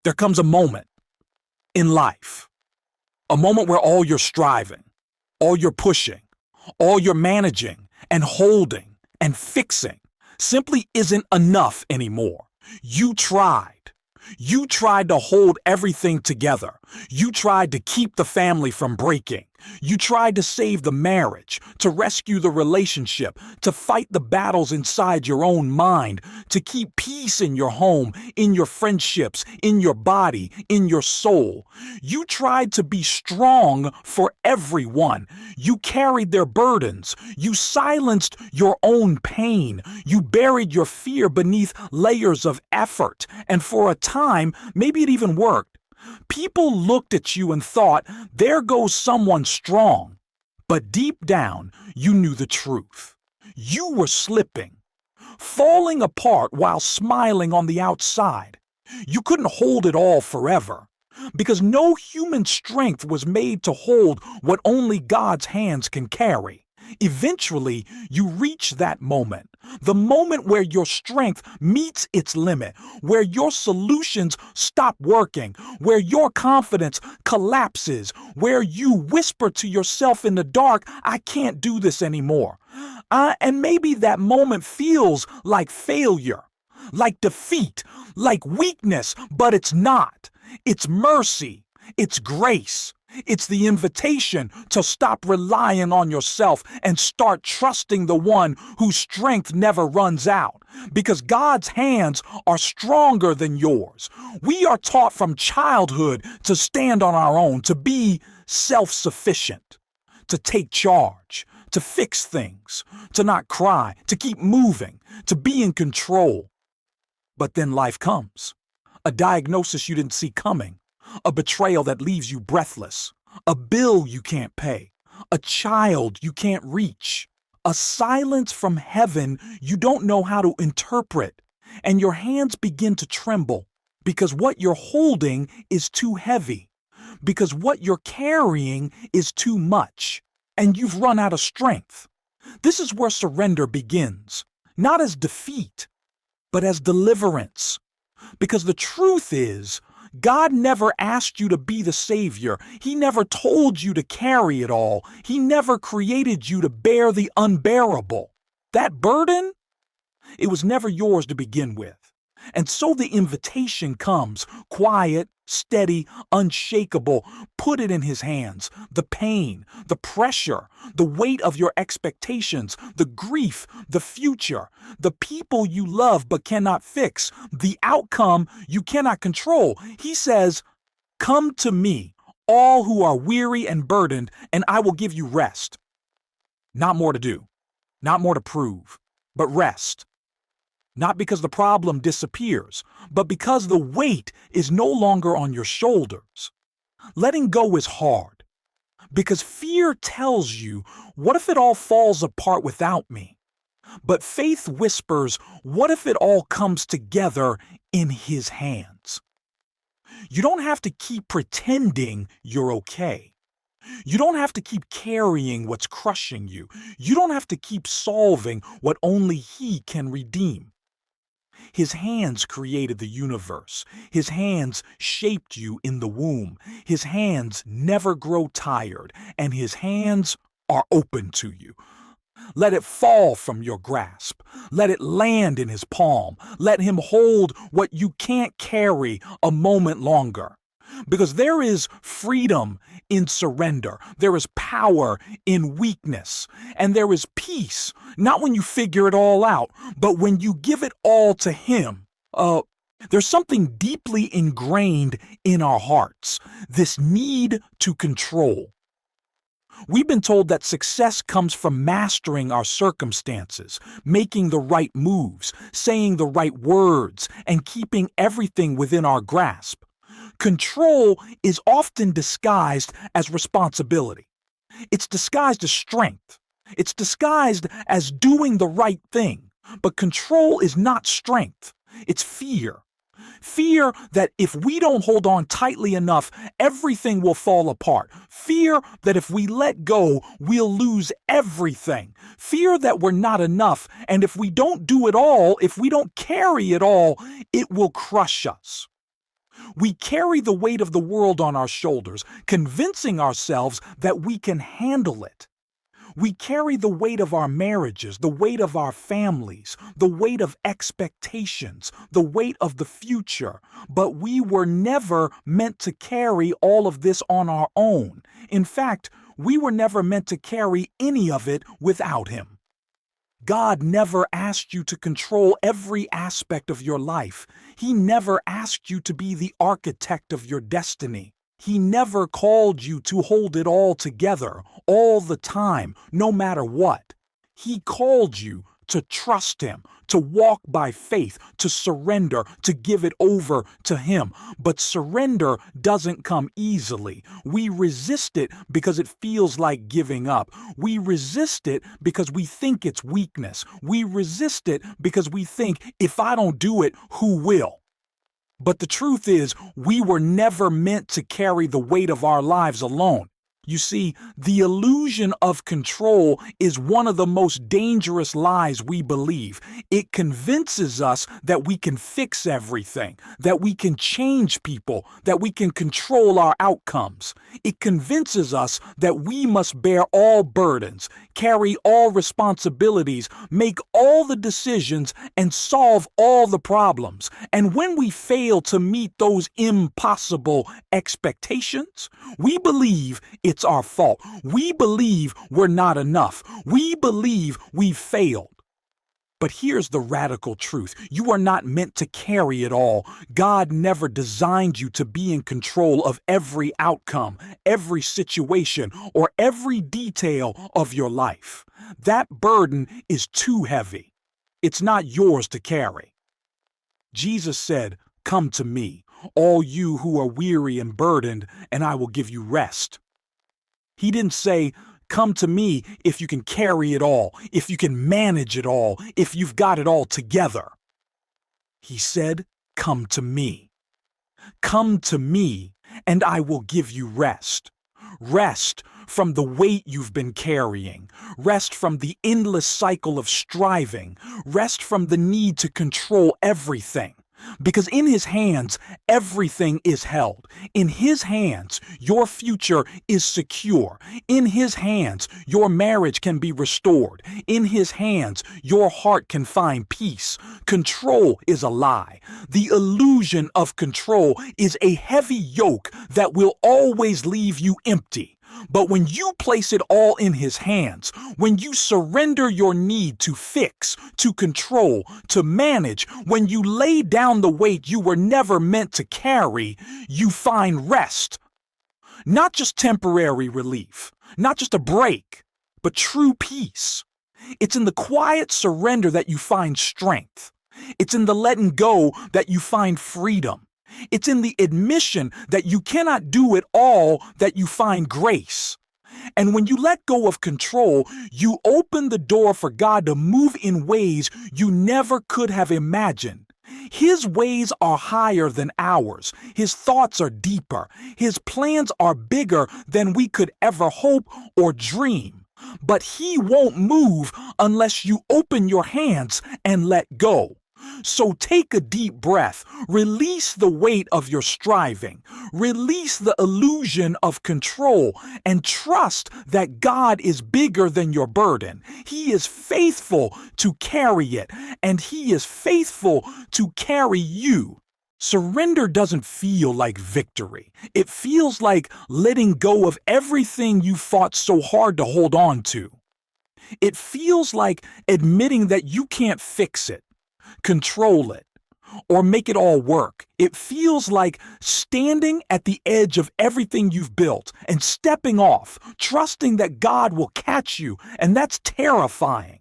There comes a moment in life, a moment where all your striving, all your pushing, all your managing and holding and fixing simply isn't enough anymore. You tried. You tried to hold everything together. You tried to keep the family from breaking. You tried to save the marriage, to rescue the relationship, to fight the battles inside your own mind, to keep peace in your home, in your friendships, in your body, in your soul. You tried to be strong for everyone. You carried their burdens. You silenced your own pain. You buried your fear beneath layers of effort. And for a time, maybe it even worked. People looked at you and thought, there goes someone strong. But deep down, you knew the truth. You were slipping, falling apart while smiling on the outside. You couldn't hold it all forever, because no human strength was made to hold what only God's hands can carry. Eventually, you reach that moment, the moment where your strength meets its limit, where your solutions stop working, where your confidence collapses, where you whisper to yourself in the dark, I can't do this anymore. And maybe that moment feels like failure, like defeat, like weakness, but it's not. It's mercy. It's grace. It's the invitation to stop relying on yourself and start trusting the one whose strength never runs out. Because God's hands are stronger than yours. We are taught from childhood to stand on our own, to be self-sufficient, to take charge, to fix things, to not cry, to keep moving, to be in control. But then life comes. A diagnosis you didn't see coming. A betrayal that leaves you breathless, a bill you can't pay, a child you can't reach, a silence from heaven you don't know how to interpret, and your hands begin to tremble because what you're holding is too heavy, because what you're carrying is too much, and you've run out of strength. This is where surrender begins, not as defeat, but as deliverance. Because the truth is, God never asked you to be the savior. He never told you to carry it all. He never created you to bear the unbearable. That burden, it was never yours to begin with. And so the invitation comes, quiet, steady, unshakable. Put it in his hands. The pain, the pressure, the weight of your expectations, the grief, the future, the people you love but cannot fix, the outcome you cannot control. He says, come to me, all who are weary and burdened, and I will give you rest. Not more to do, not more to prove, but rest. Not because the problem disappears, but because the weight is no longer on your shoulders. Letting go is hard, because fear tells you, what if it all falls apart without me? But faith whispers, what if it all comes together in his hands? You don't have to keep pretending you're okay. You don't have to keep carrying what's crushing you. You don't have to keep solving what only he can redeem. His hands created the universe. His hands shaped you in the womb. His hands never grow tired, and his hands are open to you. Let it fall from your grasp. Let it land in his palm. Let him hold what you can't carry a moment longer. Because there is freedom in surrender. There is power in weakness. And there is peace, not when you figure it all out, but when you give it all to him. There's something deeply ingrained in our hearts, this need to control. We've been told that success comes from mastering our circumstances, making the right moves, saying the right words, and keeping everything within our grasp. Control is often disguised as responsibility. It's disguised as strength. It's disguised as doing the right thing. But control is not strength. It's fear. Fear that if we don't hold on tightly enough, everything will fall apart. Fear that if we let go, we'll lose everything. Fear that we're not enough, and if we don't do it all, if we don't carry it all, it will crush us. We carry the weight of the world on our shoulders, convincing ourselves that we can handle it. We carry the weight of our marriages, the weight of our families, the weight of expectations, the weight of the future. But we were never meant to carry all of this on our own. In fact, we were never meant to carry any of it without Him. God never asked you to control every aspect of your life. He never asked you to be the architect of your destiny. He never called you to hold it all together, all the time, no matter what. He called you to trust Him, to walk by faith, to surrender, to give it over to Him. But surrender doesn't come easily. We resist it because it feels like giving up. We resist it because we think it's weakness. We resist it because we think, if I don't do it, who will? But the truth is, we were never meant to carry the weight of our lives alone. You see, the illusion of control is one of the most dangerous lies we believe. It convinces us that we can fix everything, that we can change people, that we can control our outcomes. It convinces us that we must bear all burdens, carry all responsibilities, make all the decisions, and solve all the problems. And when we fail to meet those impossible expectations, we believe it's our fault. We believe we're not enough. We believe we've failed. But here's the radical truth. You are not meant to carry it all. God never designed you to be in control of every outcome, every situation, or every detail of your life. That burden is too heavy. It's not yours to carry. Jesus said, "Come to me, all you who are weary and burdened, and I will give you rest." He didn't say, "Come to me if you can carry it all, if you can manage it all, if you've got it all together." He said, "Come to me. Come to me, and I will give you rest. Rest from the weight you've been carrying. Rest from the endless cycle of striving. Rest from the need to control everything. Because in His hands, everything is held. In His hands, your future is secure. In His hands, your marriage can be restored. In His hands, your heart can find peace. Control is a lie. The illusion of control is a heavy yoke that will always leave you empty. But when you place it all in His hands, when you surrender your need to fix, to control, to manage, when you lay down the weight you were never meant to carry, you find rest. Not just temporary relief, not just a break, but true peace. It's in the quiet surrender that you find strength. It's in the letting go that you find freedom. It's in the admission that you cannot do it all that you find grace. And when you let go of control, you open the door for God to move in ways you never could have imagined. His ways are higher than ours. His thoughts are deeper. His plans are bigger than we could ever hope or dream. But He won't move unless you open your hands and let go. So take a deep breath, release the weight of your striving, release the illusion of control, and trust that God is bigger than your burden. He is faithful to carry it, and He is faithful to carry you. Surrender doesn't feel like victory. It feels like letting go of everything you fought so hard to hold on to. It feels like admitting that you can't fix it, control it, or make it all work. It feels like standing at the edge of everything you've built and stepping off, trusting that God will catch you, and that's terrifying.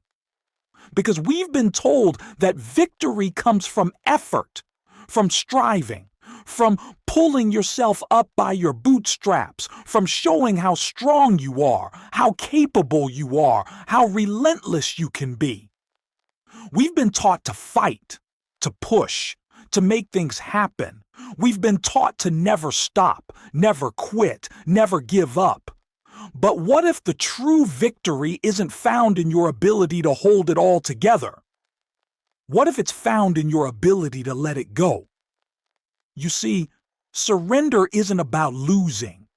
Because we've been told that victory comes from effort, from striving, from pulling yourself up by your bootstraps, from showing how strong you are, how capable you are, how relentless you can be. We've been taught to fight, to push, to make things happen. We've been taught to never stop, never quit, never give up. But what if the true victory isn't found in your ability to hold it all together? What if it's found in your ability to let it go? You see, Surrender isn't about losing.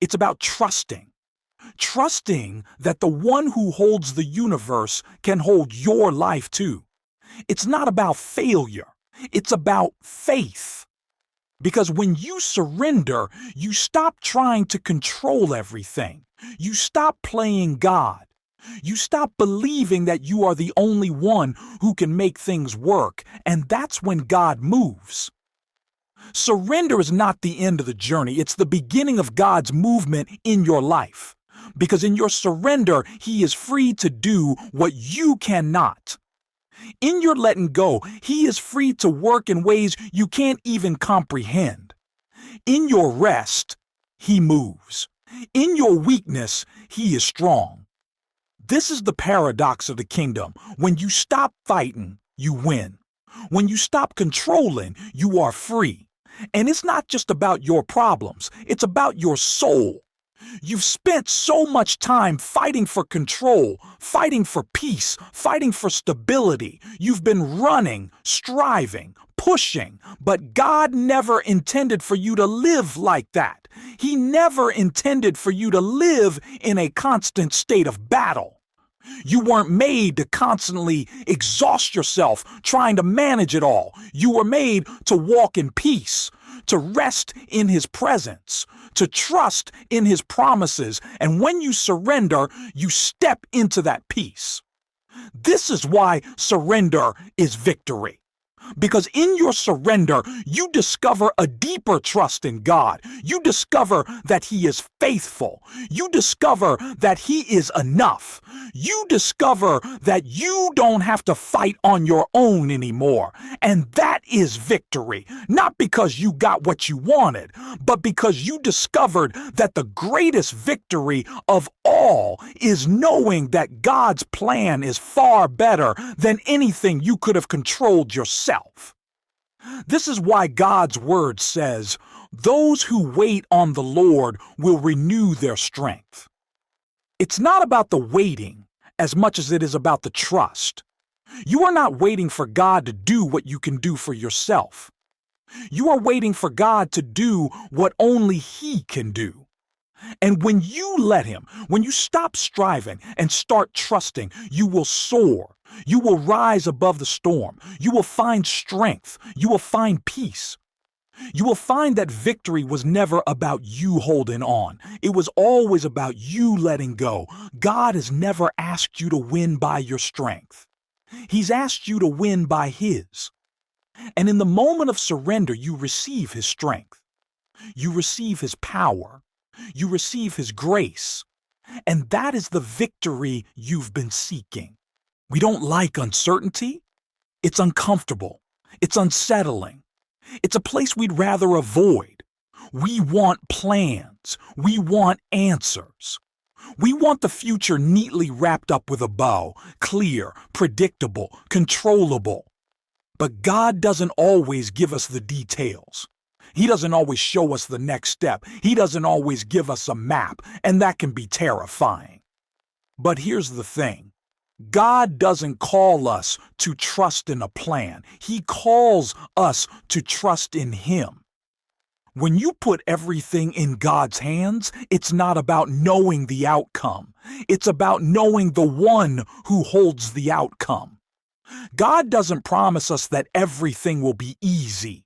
It's about trusting. Trusting that the one who holds the universe can hold your life too. It's not about failure. It's about faith. Because when you surrender, you stop trying to control everything. You stop playing God. You stop believing that you are the only one who can make things work, and that's when God moves. Surrender is not the end of the journey. It's the beginning of God's movement in your life. Because in your surrender, He is free to do what you cannot. In your letting go, He is free to work in ways you can't even comprehend. In your rest, He moves. In your weakness, He is strong. This is the paradox of the kingdom. When you stop fighting, you win. When you stop controlling, you are free. And it's not just about your problems, it's about your soul. You've spent so much time fighting for control, fighting for peace, fighting for stability. You've been running, striving, pushing, but God never intended for you to live like that. He never intended for you to live in a constant state of battle. You weren't made to constantly exhaust yourself trying to manage it all. You were made to walk in peace, to rest in His presence, to trust in His promises. And when you surrender, you step into that peace. This is why surrender is victory. Because in your surrender, you discover a deeper trust in God. You discover that He is faithful. You discover that He is enough. You discover that you don't have to fight on your own anymore. And that is victory. Not because you got what you wanted, but because you discovered that the greatest victory of all is knowing that God's plan is far better than anything you could have controlled yourself. This is why God's word says, "Those who wait on the Lord will renew their strength." It's not about the waiting as much as it is about the trust. You are not waiting for God to do what you can do for yourself. You are waiting for God to do what only He can do. And when you let Him, when you stop striving and start trusting, you will soar. You will rise above the storm. You will find strength. You will find peace. You will find that victory was never about you holding on. It was always about you letting go. God has never asked you to win by your strength. He's asked you to win by His. And in the moment of surrender, you receive His strength. You receive His power. You receive His grace. And that is the victory you've been seeking. We don't like uncertainty. It's uncomfortable. It's unsettling. It's a place we'd rather avoid. We want plans. We want answers. We want the future neatly wrapped up with a bow, clear, predictable, controllable. But God doesn't always give us the details. He doesn't always show us the next step. He doesn't always give us a map, and that can be terrifying. But here's the thing. God doesn't call us to trust in a plan. He calls us to trust in Him. When you put everything in God's hands, it's not about knowing the outcome. It's about knowing the one who holds the outcome. God doesn't promise us that everything will be easy.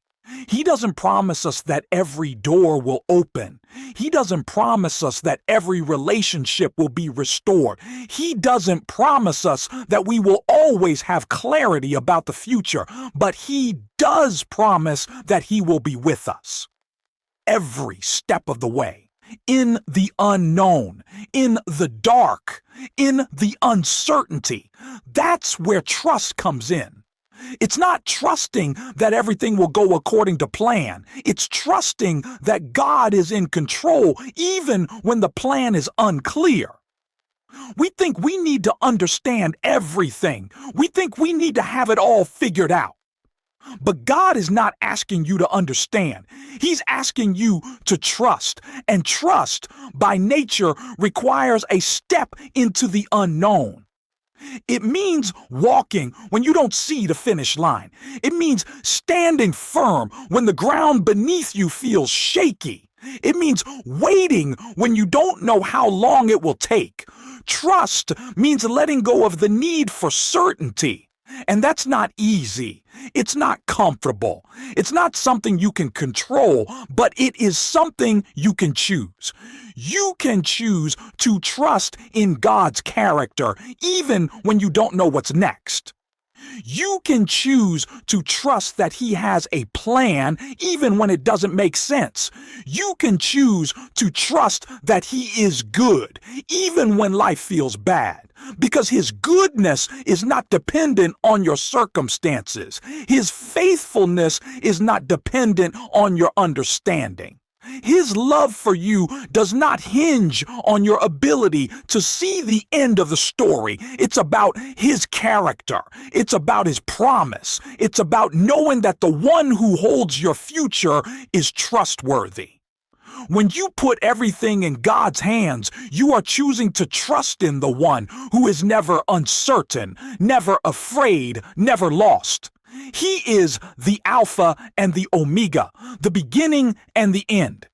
He doesn't promise us that every door will open. He doesn't promise us that every relationship will be restored. He doesn't promise us that we will always have clarity about the future, but He does promise that He will be with us every step of the way, in the unknown, in the dark, in the uncertainty. That's where trust comes in. It's not trusting that everything will go according to plan. It's trusting that God is in control even when the plan is unclear. We think we need to understand everything. We think we need to have it all figured out. But God is not asking you to understand. He's asking you to trust. And trust, by nature, requires a step into the unknown. It means walking when you don't see the finish line. It means standing firm when the ground beneath you feels shaky. It means waiting when you don't know how long it will take. Trust means letting go of the need for certainty. And that's not easy. It's not comfortable. It's not something you can control, but it is something you can choose. You can choose to trust in God's character, even when you don't know what's next. You can choose to trust that He has a plan, even when it doesn't make sense. You can choose to trust that He is good, even when life feels bad. Because His goodness is not dependent on your circumstances. His faithfulness is not dependent on your understanding. His love for you does not hinge on your ability to see the end of the story. It's about His character. It's about His promise. It's about knowing that the one who holds your future is trustworthy. When you put everything in God's hands, you are choosing to trust in the one who is never uncertain, never afraid, never lost. He is the Alpha and the Omega, the beginning and the end.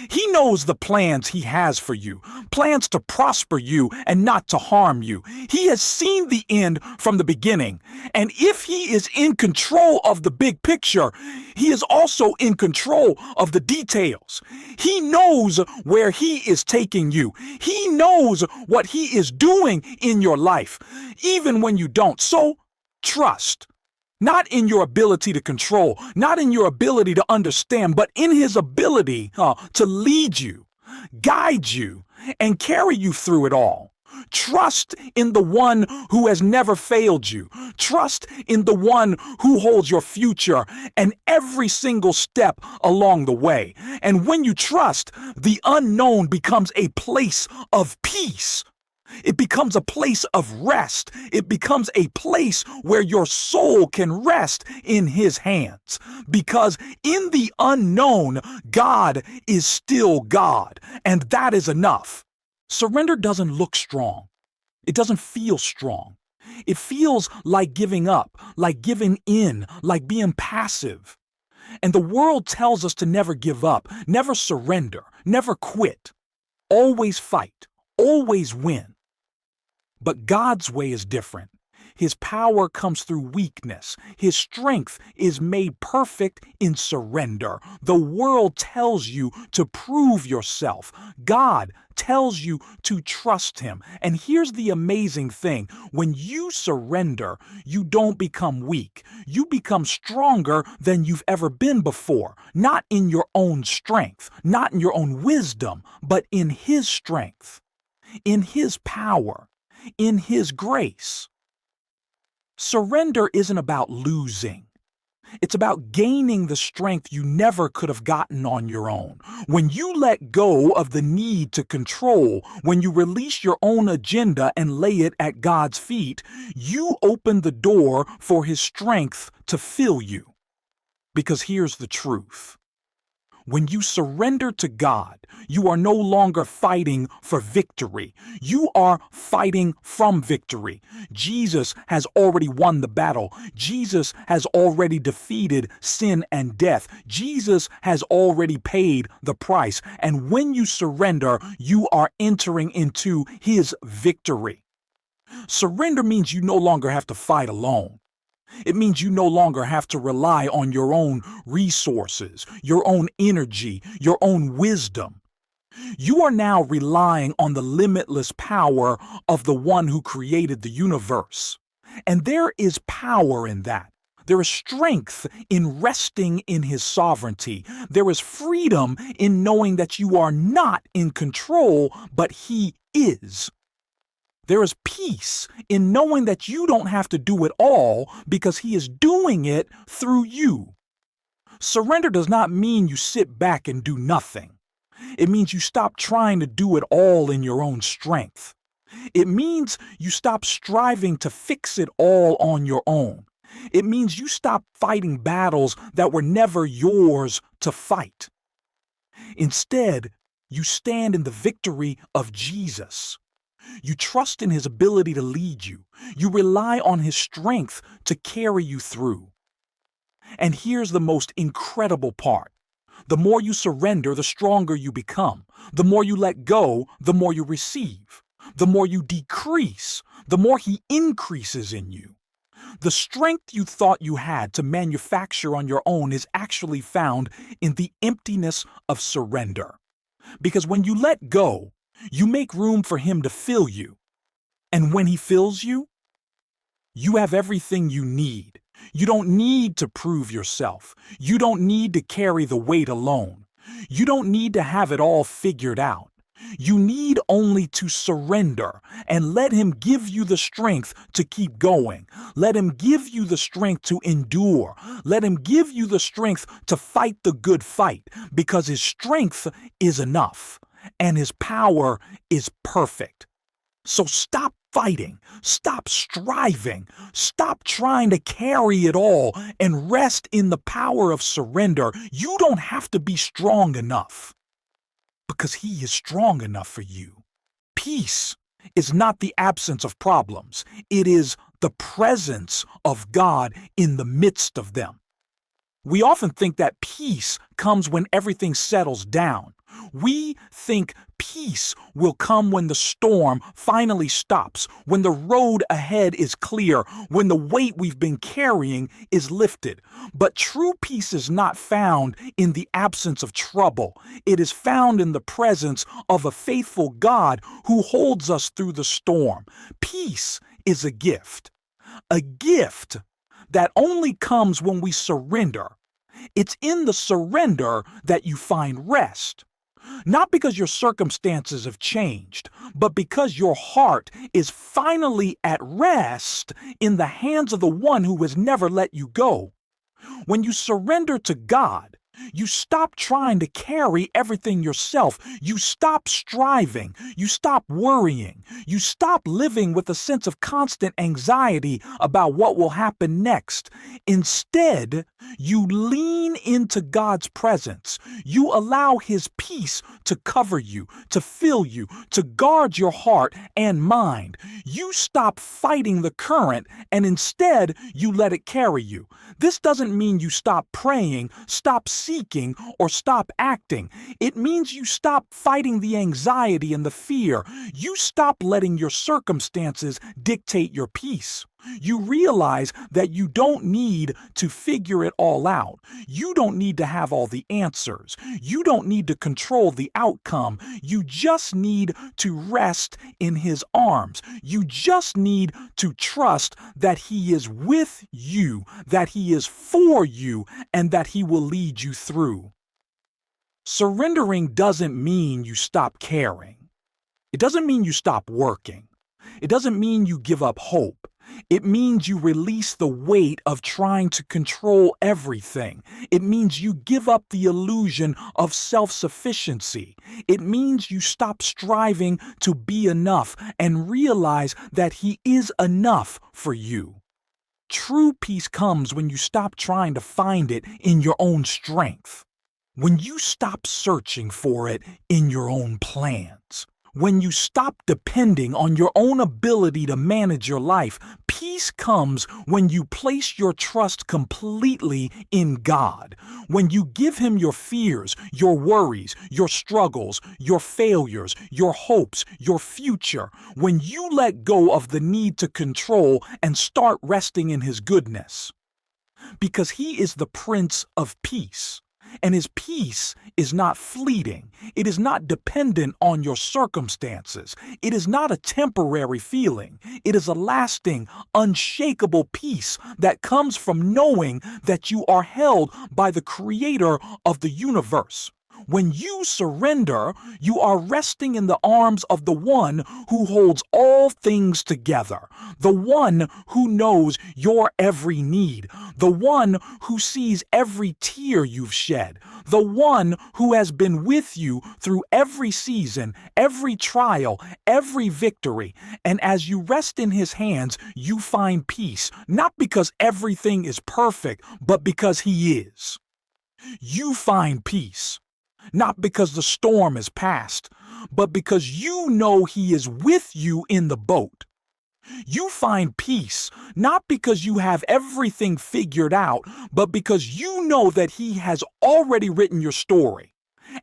He knows the plans He has for you, plans to prosper you and not to harm you. He has seen the end from the beginning. And if He is in control of the big picture, He is also in control of the details. He knows where He is taking you. He knows what He is doing in your life, even when you don't. So trust. Not in your ability to control, not in your ability to understand, but in His ability to lead you, guide you, and carry you through it all. Trust in the one who has never failed you. Trust in the one who holds your future and every single step along the way. And when you trust, the unknown becomes a place of peace. It becomes a place of rest. It becomes a place where your soul can rest in His hands. Because in the unknown, God is still God, and that is enough. Surrender doesn't look strong. It doesn't feel strong. It feels like giving up, like giving in, like being passive. And the world tells us to never give up, never surrender, never quit. Always fight, always win. But God's way is different. His power comes through weakness. His strength is made perfect in surrender. The world tells you to prove yourself. God tells you to trust Him. And here's the amazing thing. When you surrender, you don't become weak. You become stronger than you've ever been before. Not in your own strength, not in your own wisdom, but in His strength, in His power, in His grace. Surrender isn't about losing. It's about gaining the strength you never could have gotten on your own. When you let go of the need to control, when you release your own agenda and lay it at God's feet, you open the door for His strength to fill you. Because here's the truth. When you surrender to God, you are no longer fighting for victory. You are fighting from victory. Jesus has already won the battle. Jesus has already defeated sin and death. Jesus has already paid the price. And when you surrender, you are entering into His victory. Surrender means you no longer have to fight alone. It means you no longer have to rely on your own resources, your own energy, your own wisdom. You are now relying on the limitless power of the one who created the universe. And there is power in that. There is strength in resting in His sovereignty. There is freedom in knowing that you are not in control, but He is. There is peace in knowing that you don't have to do it all because He is doing it through you. Surrender does not mean you sit back and do nothing. It means you stop trying to do it all in your own strength. It means you stop striving to fix it all on your own. It means you stop fighting battles that were never yours to fight. Instead, you stand in the victory of Jesus. You trust in his ability to lead you. You rely on his strength to carry you through. And here's the most incredible part. The more you surrender, the stronger you become. The more you let go, the more you receive. The more you decrease, the more he increases in you. The strength you thought you had to manufacture on your own is actually found in the emptiness of surrender. Because when you let go, you make room for him to fill you. And when he fills you, you have everything you need. You don't need to prove yourself. You don't need to carry the weight alone. You don't need to have it all figured out. You need only to surrender and let him give you the strength to keep going. Let him give you the strength to endure. Let him give you the strength to fight the good fight, because his strength is enough and his power is perfect. So stop fighting, stop striving, stop trying to carry it all, and rest in the power of surrender. You don't have to be strong enough, because he is strong enough for you. Peace is not the absence of problems. It is the presence of God in the midst of them. We often think that peace comes when everything settles down. We think peace will come when the storm finally stops, when the road ahead is clear, when the weight we've been carrying is lifted. But true peace is not found in the absence of trouble. It is found in the presence of a faithful God who holds us through the storm. Peace is a gift that only comes when we surrender. It's in the surrender that you find rest. Not because your circumstances have changed, but because your heart is finally at rest in the hands of the one who has never let you go. When you surrender to God, you stop trying to carry everything yourself. You stop striving. You stop worrying. You stop living with a sense of constant anxiety about what will happen next. Instead, you lean into God's presence. You allow his peace to cover you, to fill you, to guard your heart and mind. You stop fighting the current, and instead you let it carry you. This doesn't mean you stop praying, stop seeking, or stop acting. It means you stop fighting the anxiety and the fear. You stop letting your circumstances dictate your peace. You realize that you don't need to figure it all out. You don't need to have all the answers. You don't need to control the outcome. You just need to rest in his arms. You just need to trust that he is with you, that he is for you, and that he will lead you through. Surrendering doesn't mean you stop caring. It doesn't mean you stop working. It doesn't mean you give up hope. It means you release the weight of trying to control everything. It means you give up the illusion of self-sufficiency. It means you stop striving to be enough and realize that he is enough for you. True peace comes when you stop trying to find it in your own strength. When you stop searching for it in your own plans. When you stop depending on your own ability to manage your life. Peace comes when you place your trust completely in God. When you give him your fears, your worries, your struggles, your failures, your hopes, your future. When you let go of the need to control and start resting in his goodness. Because he is the Prince of Peace. And his peace is not fleeting. It is not dependent on your circumstances. It is not a temporary feeling. It is a lasting, unshakable peace that comes from knowing that you are held by the creator of the universe. When you surrender, you are resting in the arms of the one who holds all things together, the one who knows your every need, the one who sees every tear you've shed, the one who has been with you through every season, every trial, every victory. And as you rest in his hands, you find peace, not because everything is perfect, but because he is. You find peace. Not because the storm is past, but because you know He is with you in the boat. You find peace not because you have everything figured out, but because you know that He has already written your story.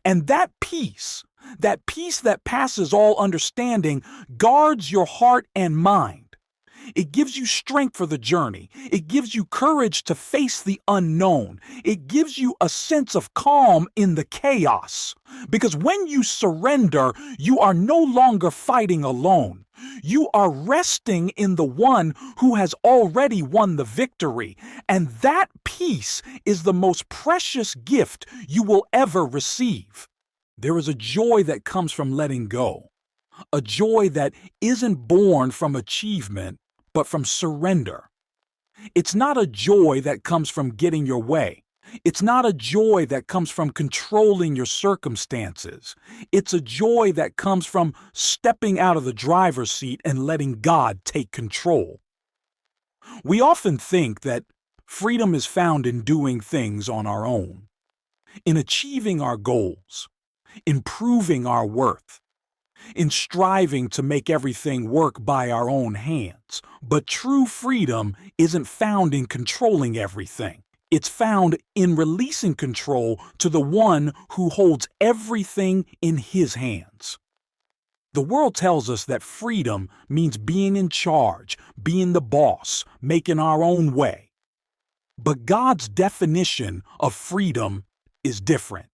And that peace that passes all understanding, guards your heart and mind. It gives you strength for the journey. It gives you courage to face the unknown. It gives you a sense of calm in the chaos. Because when you surrender, you are no longer fighting alone. You are resting in the one who has already won the victory. And that peace is the most precious gift you will ever receive. There is a joy that comes from letting go. A joy that isn't born from achievement, but from surrender. It's not a joy that comes from getting your way. It's not a joy that comes from controlling your circumstances. It's a joy that comes from stepping out of the driver's seat and letting God take control. We often think that freedom is found in doing things on our own, in achieving our goals, in proving our worth, in striving to make everything work by our own hands. But true freedom isn't found in controlling everything. It's found in releasing control to the one who holds everything in His hands. The world tells us that freedom means being in charge, being the boss, making our own way. But God's definition of freedom is different.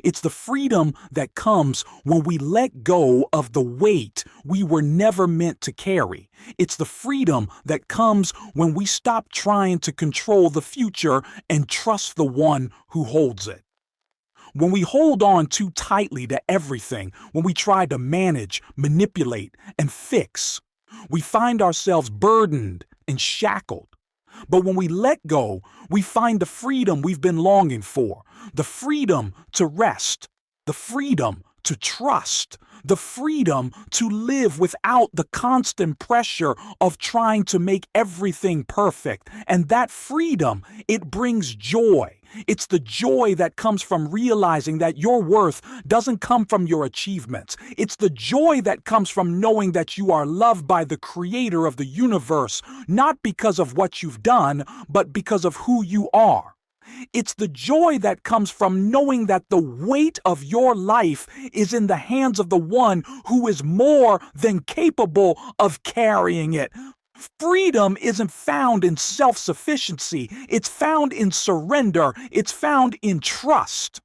It's the freedom that comes when we let go of the weight we were never meant to carry. It's the freedom that comes when we stop trying to control the future and trust the one who holds it. When we hold on too tightly to everything, when we try to manage, manipulate, and fix, we find ourselves burdened and shackled. But when we let go, we find the freedom we've been longing for, the freedom to rest, the freedom to trust, the freedom to live without the constant pressure of trying to make everything perfect. And that freedom, it brings joy. It's the joy that comes from realizing that your worth doesn't come from your achievements. It's the joy that comes from knowing that you are loved by the Creator of the universe, not because of what you've done, but because of who you are. It's the joy that comes from knowing that the weight of your life is in the hands of the one who is more than capable of carrying it. Freedom isn't found in self-sufficiency. It's found in surrender. It's found in trust.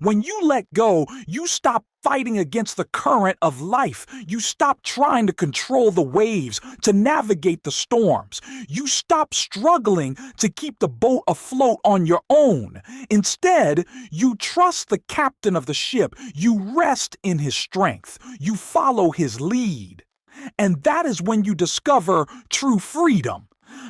When you let go, you stop fighting against the current of life. You stop trying to control the waves, to navigate the storms. You stop struggling to keep the boat afloat on your own. Instead, you trust the captain of the ship. You rest in his strength. You follow his lead. And that is when you discover true freedom.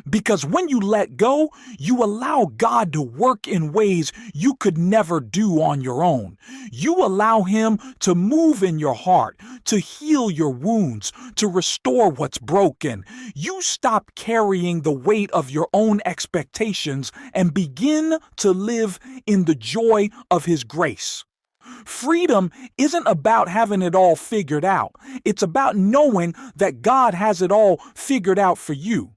Because when you let go, you allow God to work in ways you could never do on your own. You allow Him to move in your heart, to heal your wounds, to restore what's broken. You stop carrying the weight of your own expectations and begin to live in the joy of His grace. Freedom isn't about having it all figured out. It's about knowing that God has it all figured out for you.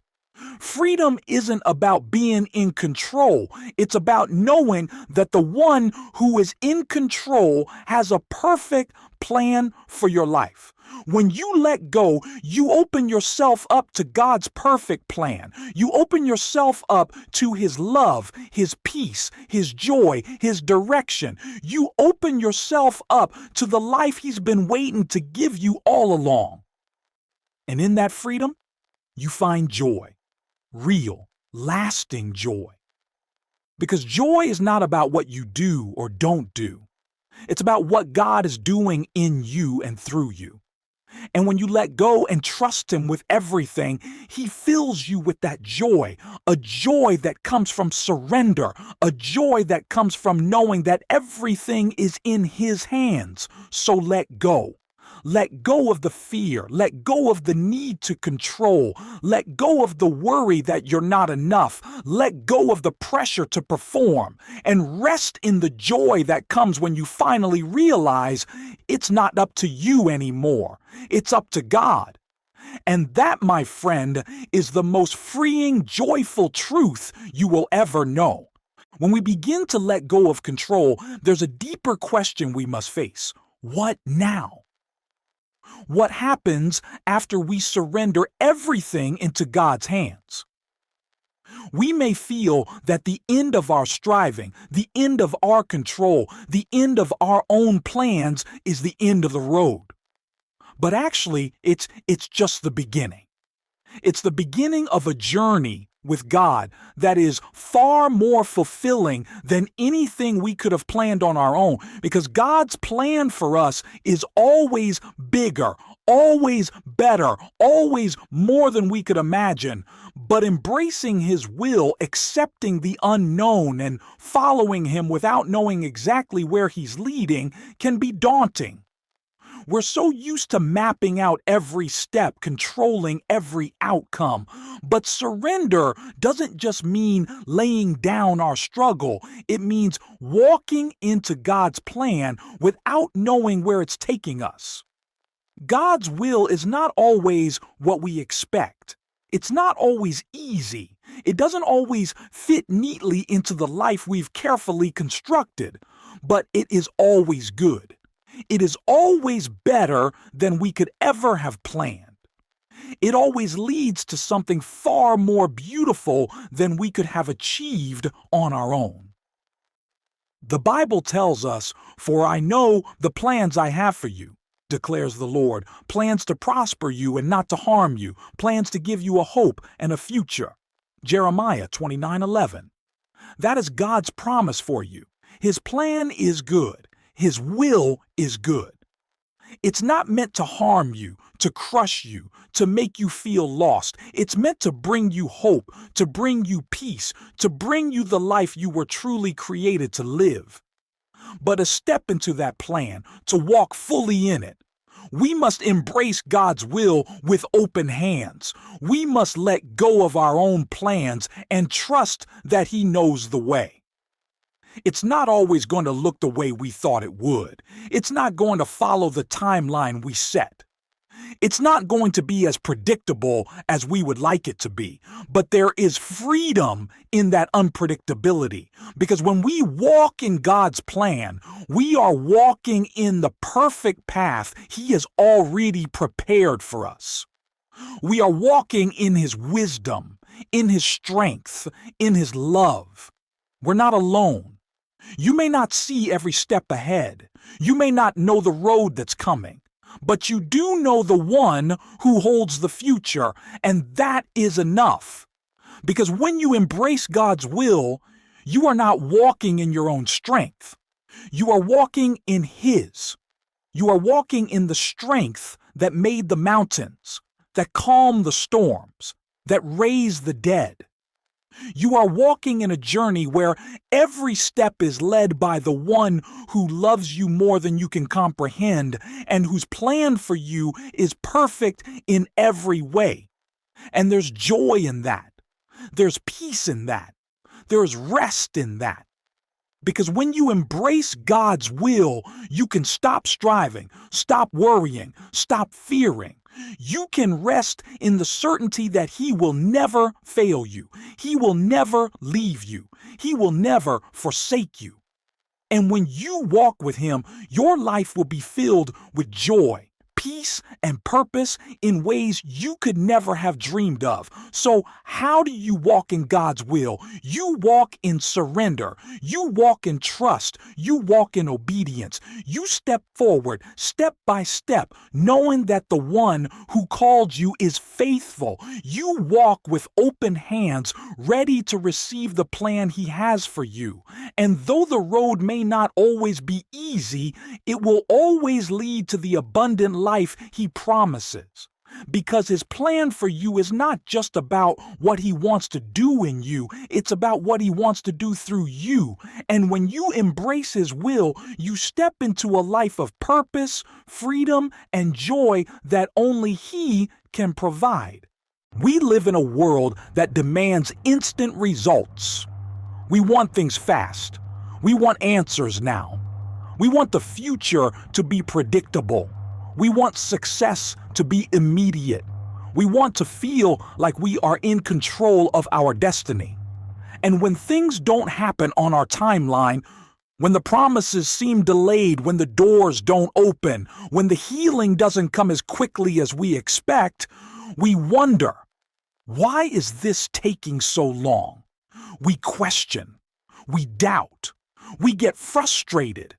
Freedom isn't about being in control. It's about knowing that the one who is in control has a perfect plan for your life. When you let go, you open yourself up to God's perfect plan. You open yourself up to His love, His peace, His joy, His direction. You open yourself up to the life He's been waiting to give you all along. And in that freedom, you find joy. Real, lasting joy. Because joy is not about what you do or don't do. It's about what God is doing in you and through you. And when you let go and trust Him with everything, He fills you with that joy, a joy that comes from surrender, a joy that comes from knowing that everything is in His hands. So let go. Let go of the fear. Let go of the need to control. Let go of the worry that you're not enough. Let go of the pressure to perform and rest in the joy that comes when you finally realize it's not up to you anymore. It's up to God. And that, my friend, is the most freeing, joyful truth you will ever know. When we begin to let go of control, there's a deeper question we must face. What now? What happens after we surrender everything into God's hands? We may feel that the end of our striving, the end of our control, the end of our own plans is the end of the road. But actually, it's just the beginning. It's the beginning of a journey with God that is far more fulfilling than anything we could have planned on our own, because God's plan for us is always bigger, always better, always more than we could imagine. But embracing His will, accepting the unknown, and following Him without knowing exactly where He's leading can be daunting. We're so used to mapping out every step, controlling every outcome. But surrender doesn't just mean laying down our struggle. It means walking into God's plan without knowing where it's taking us. God's will is not always what we expect. It's not always easy. It doesn't always fit neatly into the life we've carefully constructed. But it is always good. It is always better than we could ever have planned. It always leads to something far more beautiful than we could have achieved on our own. The Bible tells us, "For I know the plans I have for you," declares the Lord, "plans to prosper you and not to harm you, plans to give you a hope and a future." Jeremiah 29:11. That is God's promise for you. His plan is good. His will is good. It's not meant to harm you, to crush you, to make you feel lost. It's meant to bring you hope, to bring you peace, to bring you the life you were truly created to live. But to step into that plan, to walk fully in it, we must embrace God's will with open hands. We must let go of our own plans and trust that He knows the way. It's not always going to look the way we thought it would. It's not going to follow the timeline we set. It's not going to be as predictable as we would like it to be. But there is freedom in that unpredictability. Because when we walk in God's plan, we are walking in the perfect path He has already prepared for us. We are walking in His wisdom, in His strength, in His love. We're not alone. You may not see every step ahead. You may not know the road that's coming. But you do know the one who holds the future, and that is enough. Because when you embrace God's will, you are not walking in your own strength. You are walking in His. You are walking in the strength that made the mountains, that calmed the storms, that raised the dead. You are walking in a journey where every step is led by the one who loves you more than you can comprehend and whose plan for you is perfect in every way. And there's joy in that. There's peace in that. There's rest in that. Because when you embrace God's will, you can stop striving, stop worrying, stop fearing. You can rest in the certainty that He will never fail you. He will never leave you. He will never forsake you. And when you walk with Him, your life will be filled with joy, peace, and purpose in ways you could never have dreamed of. So how do you walk in God's will? You walk in surrender. You walk in trust. You walk in obedience. You step forward, step by step, knowing that the one who called you is faithful. You walk with open hands, ready to receive the plan He has for you. And though the road may not always be easy, it will always lead to the abundant life He promises. Because his plan for you is not just about what he wants to do in you, it's about what he wants to do through you. And when you embrace his will, you step into a life of purpose, freedom, and joy that only he can provide. We live in a world that demands instant results. We want things fast. We want answers now. We want the future to be predictable. We want success to be immediate. We want to feel like we are in control of our destiny. And when things don't happen on our timeline, when the promises seem delayed, when the doors don't open, when the healing doesn't come as quickly as we expect, we wonder, why is this taking so long? We question. We doubt. We get frustrated.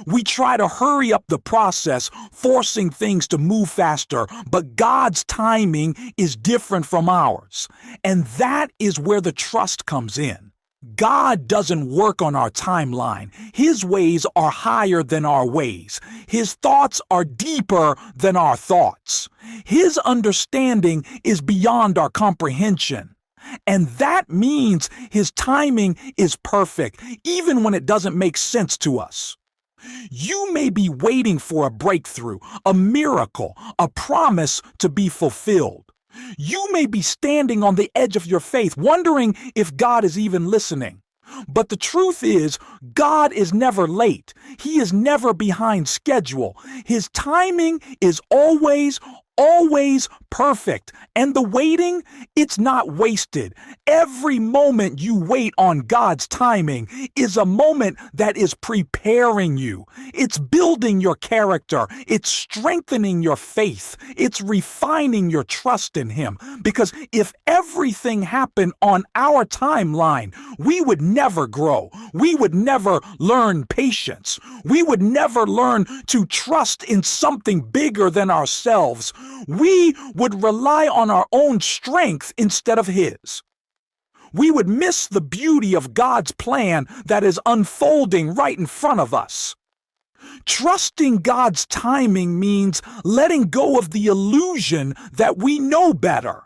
We try to hurry up the process, forcing things to move faster, but God's timing is different from ours. And that is where the trust comes in. God doesn't work on our timeline. His ways are higher than our ways. His thoughts are deeper than our thoughts. His understanding is beyond our comprehension. And that means his timing is perfect, even when it doesn't make sense to us. You may be waiting for a breakthrough, a miracle, a promise to be fulfilled. You may be standing on the edge of your faith, wondering if God is even listening. But the truth is, God is never late. He is never behind schedule. His timing is always perfect. And the waiting, it's not wasted. Every moment you wait on God's timing is a moment that is preparing you. It's building your character. It's strengthening your faith. It's refining your trust in Him. Because if everything happened on our timeline, we would never grow. We would never learn patience. We would never learn to trust in something bigger than ourselves. We would rely on our own strength instead of His. We would miss the beauty of God's plan that is unfolding right in front of us. Trusting God's timing means letting go of the illusion that we know better.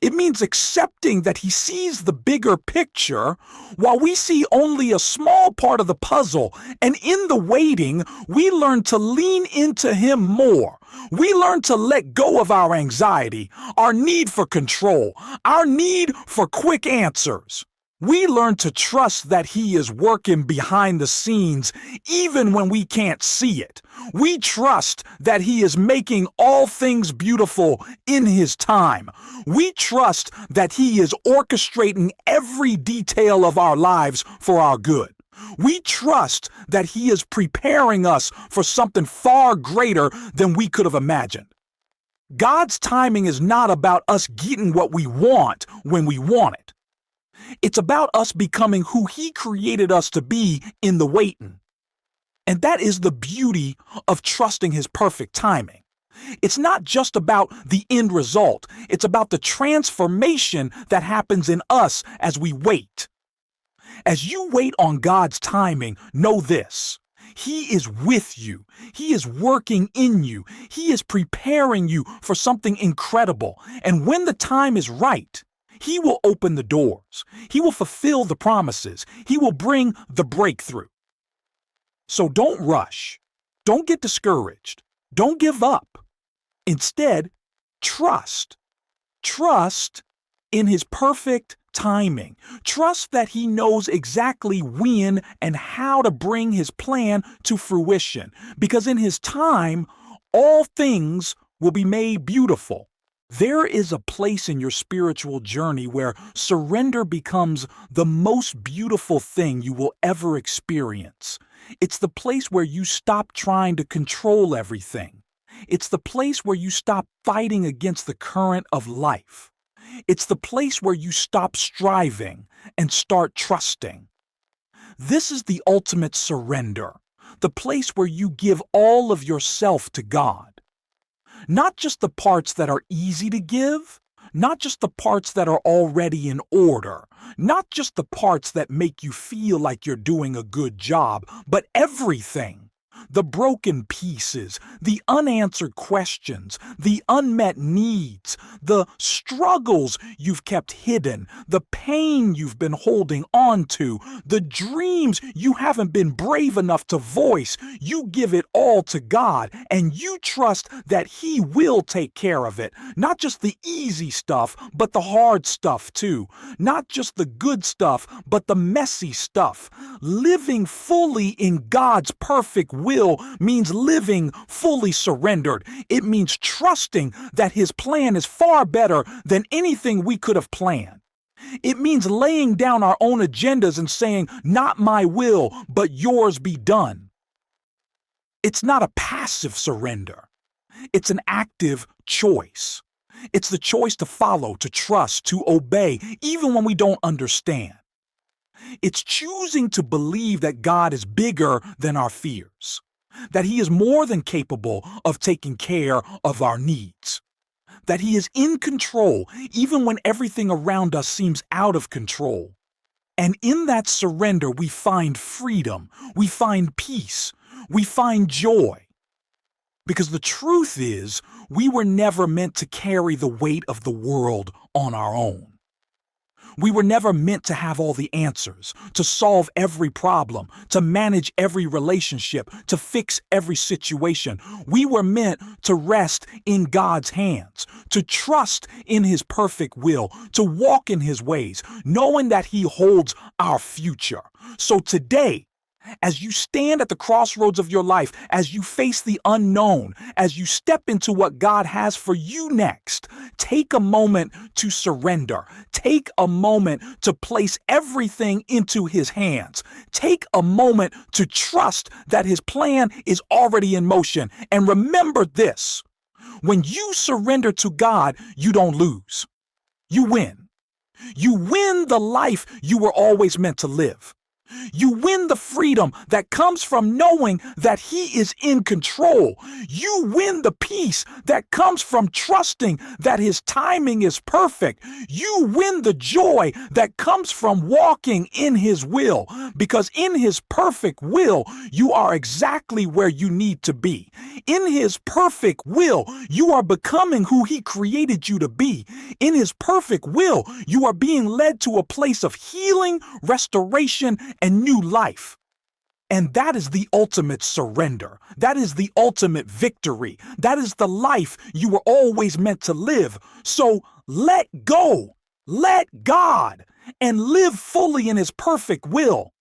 It means accepting that He sees the bigger picture while we see only a small part of the puzzle. And in the waiting, we learn to lean into Him more. We learn to let go of our anxiety, our need for control, our need for quick answers. We learn to trust that He is working behind the scenes even when we can't see it. We trust that He is making all things beautiful in His time. We trust that He is orchestrating every detail of our lives for our good. We trust that He is preparing us for something far greater than we could have imagined. God's timing is not about us getting what we want when we want it. It's about us becoming who He created us to be in the waiting. And that is the beauty of trusting His perfect timing. It's not just about the end result. It's about the transformation that happens in us as we wait. As you wait on God's timing, know this. He is with you. He is working in you. He is preparing you for something incredible. And when the time is right, He will open the doors. He will fulfill the promises. He will bring the breakthrough. So don't rush. Don't get discouraged. Don't give up. Instead, trust. Trust in His perfect timing. Trust that He knows exactly when and how to bring His plan to fruition. Because in His time, all things will be made beautiful. There is a place in your spiritual journey where surrender becomes the most beautiful thing you will ever experience. It's the place where you stop trying to control everything. It's the place where you stop fighting against the current of life. It's the place where you stop striving and start trusting. This is the ultimate surrender, the place where you give all of yourself to God. Not just the parts that are easy to give, not just the parts that are already in order, not just the parts that make you feel like you're doing a good job, but everything. the broken pieces, the unanswered questions, the unmet needs, the struggles you've kept hidden, the pain you've been holding on to, the dreams you haven't been brave enough to voice. You give it all to God and you trust that He will take care of it. Not just the easy stuff, but the hard stuff too. Not just the good stuff, but the messy stuff. Living fully in God's perfect will means living fully surrendered. It means trusting that His plan is far better than anything we could have planned. It means laying down our own agendas and saying, not my will, but yours be done. It's not a passive surrender. It's an active choice. It's the choice to follow, to trust, to obey, even when we don't understand. It's choosing to believe that God is bigger than our fears, that He is more than capable of taking care of our needs, that He is in control even when everything around us seems out of control. And in that surrender, we find freedom, we find peace, we find joy. Because the truth is, we were never meant to carry the weight of the world on our own. We were never meant to have all the answers, to solve every problem, to manage every relationship, to fix every situation. We were meant to rest in God's hands, to trust in His perfect will, to walk in His ways, knowing that He holds our future. So today, as you stand at the crossroads of your life, as you face the unknown, as you step into what God has for you next, take a moment to surrender. Take a moment to place everything into His hands. Take a moment to trust that His plan is already in motion. And remember this, when you surrender to God, you don't lose. You win. You win the life you were always meant to live. You win the freedom that comes from knowing that He is in control. You win the peace that comes from trusting that His timing is perfect. You win the joy that comes from walking in His will, because in His perfect will, you are exactly where you need to be. In His perfect will, you are becoming who He created you to be. In His perfect will, you are being led to a place of healing, restoration, and new life. And that is the ultimate surrender. That is the ultimate victory. That is the life you were always meant to live. So let go, let God, and live fully in His perfect will.